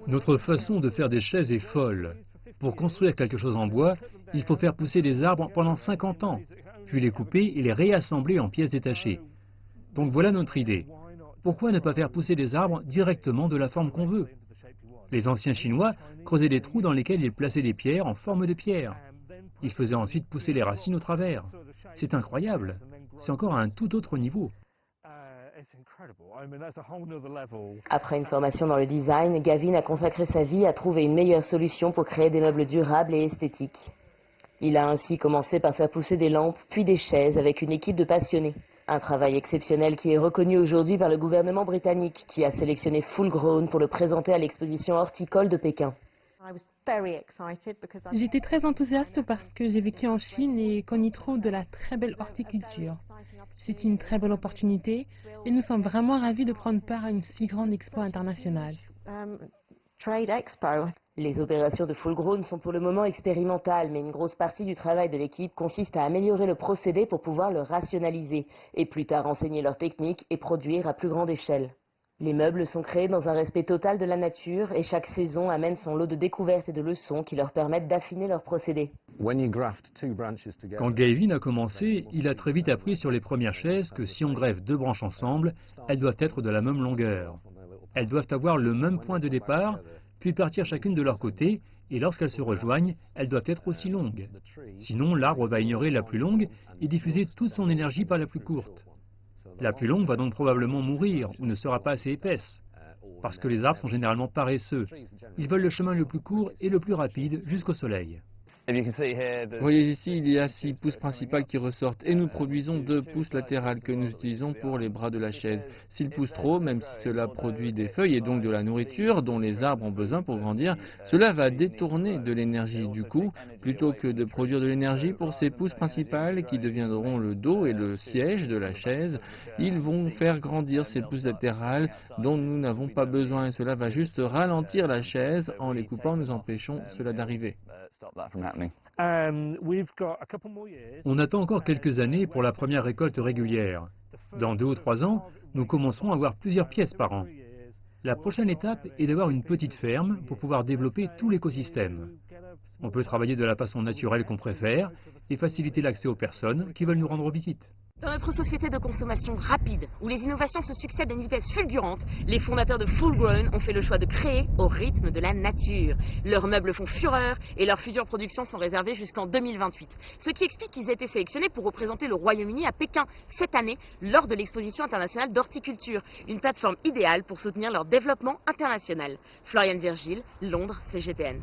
Notre façon de faire des chaises est folle. Pour construire quelque chose en bois, il faut faire pousser des arbres pendant 50 ans, puis les couper et les réassembler en pièces détachées. Donc voilà notre idée. Pourquoi ne pas faire pousser des arbres directement de la forme qu'on veut? Les anciens Chinois creusaient des trous dans lesquels ils plaçaient des pierres en forme de pierre. Ils faisaient ensuite pousser les racines au travers. C'est incroyable. C'est encore à un tout autre niveau. Après une formation dans le design, Gavin a consacré sa vie à trouver une meilleure solution pour créer des meubles durables et esthétiques. Il a ainsi commencé par faire pousser des lampes, puis des chaises avec une équipe de passionnés. Un travail exceptionnel qui est reconnu aujourd'hui par le gouvernement britannique, qui a sélectionné Full Grown pour le présenter à l'exposition horticole de Pékin. J'étais très enthousiaste parce que j'ai vécu en Chine et qu'on y trouve de la très belle horticulture. C'est une très belle opportunité et nous sommes vraiment ravis de prendre part à une si grande expo internationale. Les opérations de Full Grown sont pour le moment expérimentales, mais une grosse partie du travail de l'équipe consiste à améliorer le procédé pour pouvoir le rationaliser, et plus tard enseigner leur technique et produire à plus grande échelle. Les meubles sont créés dans un respect total de la nature et chaque saison amène son lot de découvertes et de leçons qui leur permettent d'affiner leur procédé. Quand Gavin a commencé, il a très vite appris sur les premières chaises que si on greffe deux branches ensemble, elles doivent être de la même longueur. Elles doivent avoir le même point de départ, puis partir chacune de leur côté, et lorsqu'elles se rejoignent, elles doivent être aussi longues. Sinon, l'arbre va ignorer la plus longue et diffuser toute son énergie par la plus courte. La plus longue va donc probablement mourir ou ne sera pas assez épaisse, parce que les arbres sont généralement paresseux. Ils veulent le chemin le plus court et le plus rapide jusqu'au soleil. Vous voyez ici, il y a 6 pousses principales qui ressortent et nous produisons 2 pousses latérales que nous utilisons pour les bras de la chaise. S'ils poussent trop, même si cela produit des feuilles et donc de la nourriture dont les arbres ont besoin pour grandir, cela va détourner de l'énergie. Du coup, plutôt que de produire de l'énergie pour ces pousses principales qui deviendront le dos et le siège de la chaise, ils vont faire grandir ces pousses latérales dont nous n'avons pas besoin et cela va juste ralentir la chaise. En les coupant, nous empêchons cela d'arriver. On attend encore quelques années pour la première récolte régulière. Dans 2 ou 3 ans, nous commencerons à avoir plusieurs pièces par an. La prochaine étape est d'avoir une petite ferme pour pouvoir développer tout l'écosystème. On peut travailler de la façon naturelle qu'on préfère et faciliter l'accès aux personnes qui veulent nous rendre visite. Dans notre société de consommation rapide, où les innovations se succèdent à une vitesse fulgurante, les fondateurs de Full Grown ont fait le choix de créer au rythme de la nature. Leurs meubles font fureur et leurs futures productions sont réservées jusqu'en 2028. Ce qui explique qu'ils aient été sélectionnés pour représenter le Royaume-Uni à Pékin cette année lors de l'exposition internationale d'horticulture, une plateforme idéale pour soutenir leur développement international. Floriane Virgile, Londres, CGTN.